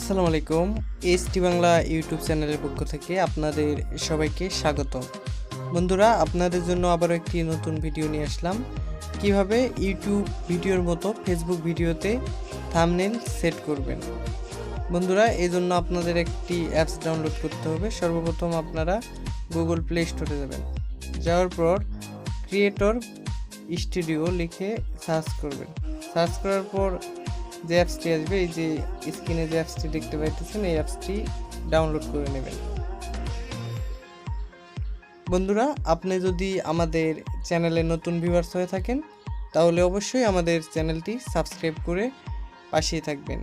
আসসালামু আলাইকুম। AST Bangla YouTube চ্যানেলের পক্ষ থেকে আপনাদের সবাইকে স্বাগত। বন্ধুরা, আপনাদের জন্য আবারও একটি নতুন ভিডিও নিয়ে আসলাম। কিভাবে ইউটিউব ভিডিওর মতো ফেসবুক ভিডিওতে থাম্বনেল সেট করবেন। বন্ধুরা, এই জন্য আপনাদের একটি অ্যাপস ডাউনলোড করতে হবে। সর্বপ্রথম আপনারা গুগল প্লে স্টোরে যাবেন। যাওয়ার পর ক্রিয়েটর স্টুডিও লিখে সার্চ করবেন। সার্চ করার পর যে অ্যাপসটি আসবে, এই যে স্ক্রিনে যে অ্যাপসটি দেখতে পাইতেছেন, এই অ্যাপসটি ডাউনলোড করে নেবেন। বন্ধুরা, আপনি যদি আমাদের চ্যানেলে নতুন ভিউয়ার্স হয়ে থাকেন তাহলে অবশ্যই আমাদের চ্যানেলটি সাবস্ক্রাইব করে পাশেই থাকবেন।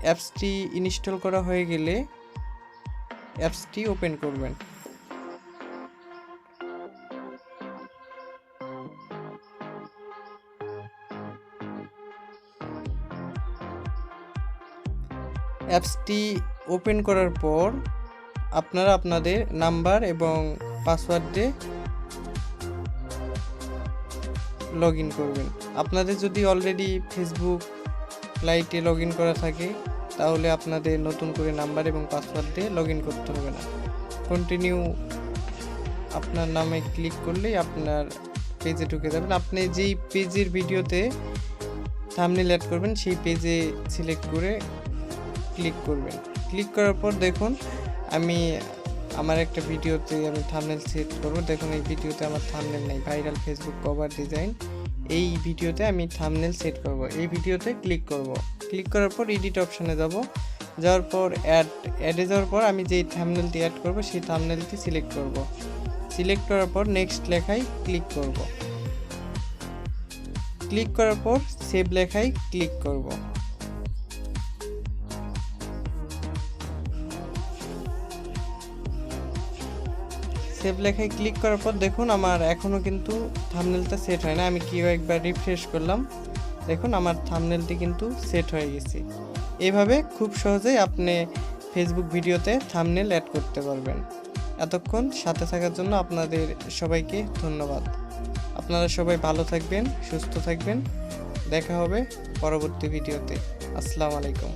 অ্যাপসটি ইনস্টল করা হয়ে গেলে অ্যাপসটি ওপেন করবেন। অ্যাপসটি ওপেন করার পর আপনারা আপনাদের নাম্বার এবং পাসওয়ার্ড দিয়ে লগ ইন করবেন। আপনাদের যদি অলরেডি ফেসবুক লাইটে লগ ইন করা থাকে তাহলে আপনাদের নতুন করে নাম্বার এবং পাসওয়ার্ড দিয়ে লগ ইন করতে হবে না। কন্টিনিউ আপনার নামে ক্লিক করলেই আপনার পেজে ঢুকে যাবেন। আপনি যেই পেজের ভিডিওতে থাম্বনেল অ্যাড করবেন সেই পেজে সিলেক্ট করে ক্লিক করবেন। ক্লিক করার পর দেখুন, আমি আমার একটা ভিডিওতে আমি থাম্বনেল সেট করব। দেখুন, এই ভিডিওতে আমার থাম্বনেল নেই, ভাইরাল ফেসবুক কভার ডিজাইন। এই ভিডিওতে আমি থাম্বনেল সেট করব। এই ভিডিওতে ক্লিক করব। ক্লিক করার পর এডিট অপশানে যাব। যাওয়ার পর অ্যাডে যাওয়ার পর আমি যেই থাম্বনেলটি অ্যাড করব সেই থাম্বনেলটি সিলেক্ট করব। সিলেক্ট করার পর নেক্সট লেখায় ক্লিক করব। ক্লিক করার পর সেভ লেখায় ক্লিক করব। সেভ লেখায় ক্লিক করার পর দেখুন, আমার এখনও কিন্তু থাম্বনেলটা সেট হয় না। আমি একবার রিফ্রেশ করলাম, দেখুন আমার থাম্বনেলটি কিন্তু সেট হয়ে গেছে। এইভাবে খুব সহজেই আপনি ফেসবুক ভিডিওতে থাম্বনেল অ্যাড করতে পারবেন। এতক্ষণ সাথে থাকার জন্য আপনাদের সবাইকে ধন্যবাদ। আপনারা সবাই ভালো থাকবেন, সুস্থ থাকবেন। দেখা হবে পরবর্তী ভিডিওতে। আসসালামু আলাইকুম।